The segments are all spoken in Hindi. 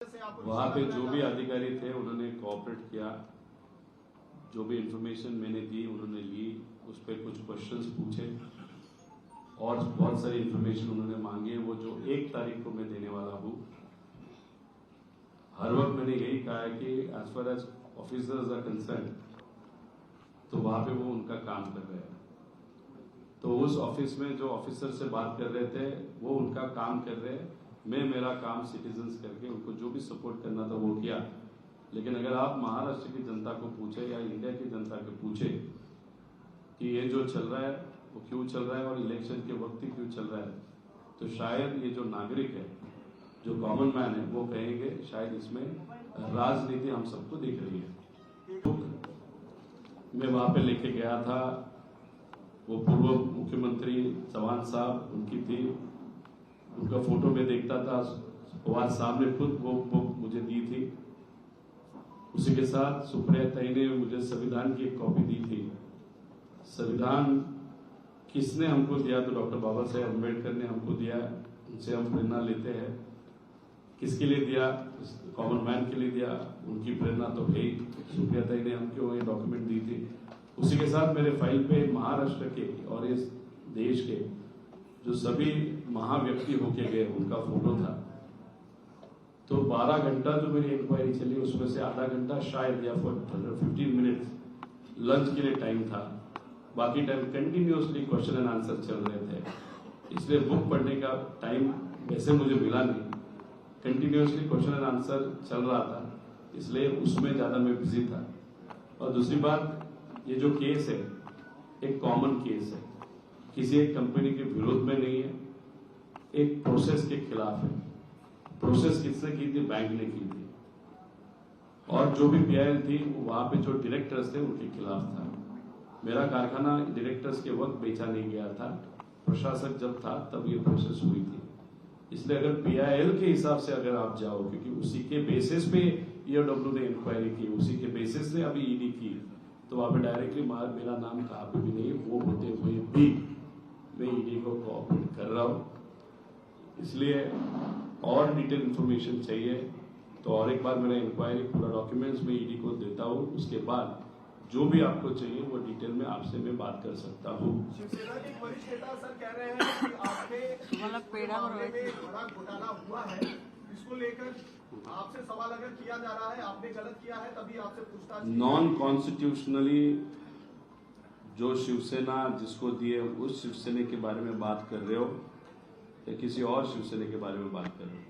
वहाँ पे जो भी अधिकारी थे उन्होंने कोऑपरेट किया। जो भी इंफॉर्मेशन मैंने दी उन्होंने ली, उस पर कुछ क्वेश्चंस पूछे और बहुत सारी इंफॉर्मेशन उन्होंने मांगी, वो जो 1 तारीख को मैं देने वाला हूँ। हर वक्त मैंने यही कहा है कि as far as officers are concern, तो वहाँ पे वो उनका काम कर रहे हैं। तो उस ऑफिस में जो ऑफिसर से बात कर रहे थे वो उनका काम कर रहे हैं। मैं मेरा काम सिटीजन्स करके उनको जो भी सपोर्ट करना था वो किया। लेकिन अगर आप महाराष्ट्र की जनता को पूछे या इंडिया की जनता को पूछे कि ये जो चल रहा है वो क्यों चल रहा है और इलेक्शन के वक्त ही क्यों चल रहा है, तो शायद ये जो नागरिक है, जो कॉमन मैन है, वो कहेंगे शायद इसमें राजनीति हम सबको दिख रही है। मैं वहां पे लेके गया था, वो पूर्व मुख्यमंत्री चौहान साहब उनकी थी, उनका फोटो में देखता था। पवार साहब ने खुद वो बुक मुझे दी थी। उसी के साथ सुप्रिया ताई ने मुझे संविधान की एक कॉपी दी थी। संविधान किसने हमको दिया? तो डॉक्टर बाबा साहेब अम्बेडकर ने हमको दिया, उनसे हम प्रेरणा लेते हैं। किसके लिए दिया? कॉमन मैन के लिए दिया। उनकी प्रेरणा तो है ही। सुप्रिया ताई ने हमको ये डॉक्यूमेंट दी थी। उसी के साथ मेरे फाइल पे महाराष्ट्र के और इस देश के जो सभी महाव्यक्ति होके गए उनका फोटो था। तो 12 घंटा जो मेरी इंक्वायरी चली उसमें से आधा घंटा शायद या 15 मिनट लंच के लिए टाइम था। बाकी time continuously question and answer चल रहे थे। इसलिए बुक पढ़ने का टाइम वैसे मुझे मिला नहीं। कंटिन्यूअसली क्वेश्चन एंड आंसर चल रहा था, इसलिए उसमें ज्यादा मैं बिजी था। और दूसरी बात, ये जो केस है एक कॉमन केस है, किसी एक कंपनी के विरोध में नहीं है, एक प्रोसेस के खिलाफ है। प्रोसेस किसने की थी? बैंक ने की थी। और जो भी पीआईएल थी वहां पे जो डायरेक्टर्स थे उनके खिलाफ था। मेरा कारखाना डायरेक्टर्स के वक्त बेचा नहीं गया था, प्रशासक जब था तब ये प्रोसेस हुई थी। इसलिए अगर पीआईएल के हिसाब से अगर आप जाओ, क्योंकि उसी के बेसिस पे ईओडब्ल्यू ने इंक्वायरी की, उसी के बेसिस से अभी ईडी की, तो वहां पे डायरेक्टली मेरा नाम कहाँ पे भी नहीं। वो होते हुए भी मैं ईडी को कोऑपरेट कर रहा हूँ। इसलिए और डिटेल इंफॉर्मेशन चाहिए तो और एक बार मेरा इंक्वायरी पूरा डॉक्यूमेंट्स में ईडी को देता हूँ। उसके बाद जो भी आपको चाहिए वो डिटेल में आपसे मैं बात कर सकता हूँ। शिवसेना के वरिष्ठ नेता सर कह रहे हैं कि आपके मामले में बड़ा घोटाला हुआ है। इसको लेकर आपसे सवाल अगर किया जा रहा है, आपने गलत किया है, तभी आपसे पूछताछ। नॉन कॉन्स्टिट्यूशनली जो शिवसेना जिसको दिए उस शिवसेना के बारे में बात कर रहे हो या किसी और शिवसेना के बारे में बात कर रहे हो?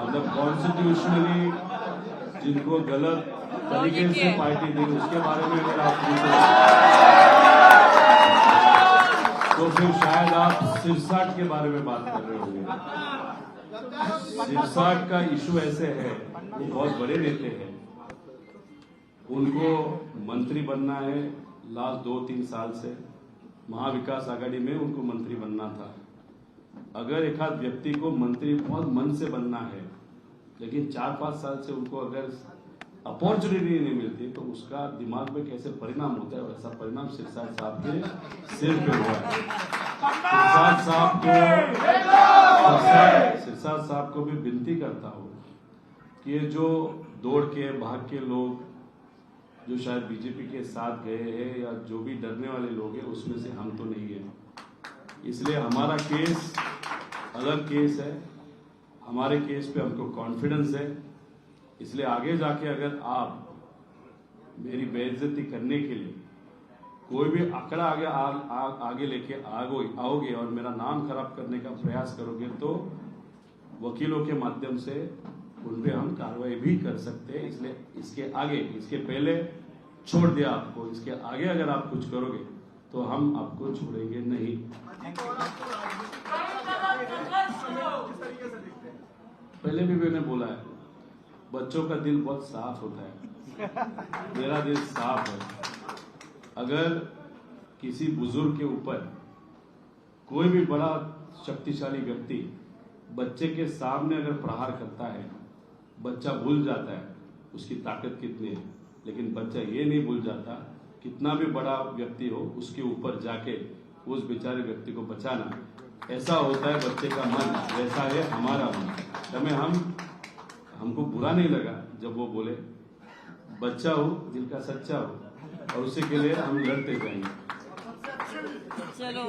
मतलब कॉन्स्टिट्यूशनली जिनको गलत तरीके से पार्टी दी उसके बारे में अगर आप पूछ रहे तो फिर शायद आप सिरसाट के बारे में बात कर रहे होंगे। सिरसाट का इशू ऐसे है, वो बहुत बड़े नेता हैं, उनको मंत्री बनना है। लास्ट 2-3 साल से महाविकास आघाड़ी में उनको मंत्री बनना था। अगर एक आध व्यक्ति को मंत्री बहुत मन से बनना है, लेकिन 4-5 साल से उनको अगर अपॉर्चुनिटी नहीं मिलती तो उसका दिमाग में कैसे परिणाम होता है, वैसा परिणाम सिरसाट साहब के सिर पे हुआ है। सिरसाट साहब को भी विनती करता हूँ कि ये जो दौड़ के भाग के लोग जो शायद बीजेपी के साथ गए हैं या जो भी डरने वाले लोग हैं, उसमें से हम तो नहीं है। इसलिए हमारा केस अलग केस है। हमारे केस पे हमको कॉन्फिडेंस है। इसलिए आगे जाके अगर आप मेरी बेइज्जती करने के लिए कोई भी आंकड़ा आगे लेके आओगे और मेरा नाम खराब करने का प्रयास करोगे तो वकीलों के माध्यम से उन पे हम कार्रवाई भी कर सकते हैं। इसलिए इसके पहले छोड़ दिया आपको, इसके आगे अगर आप कुछ करोगे तो हम आपको छोड़ेंगे नहीं। पहले भी मैंने बोला है, बच्चों का दिल बहुत साफ होता है, मेरा दिल साफ है। अगर किसी बुजुर्ग के ऊपर कोई भी बड़ा शक्तिशाली व्यक्ति बच्चे के सामने अगर प्रहार करता है, बच्चा भूल जाता है उसकी ताकत कितनी है, लेकिन बच्चा ये नहीं भूल जाता कितना भी बड़ा व्यक्ति हो उसके ऊपर जाके उस बेचारे व्यक्ति को बचाना ऐसा होता है बच्चे का मन, वैसा है हमारा मन। हमें हमको बुरा नहीं लगा जब वो बोले बच्चा हो दिल का सच्चा हो, और उसी के लिए हम लड़ते जाएंगे। चलो।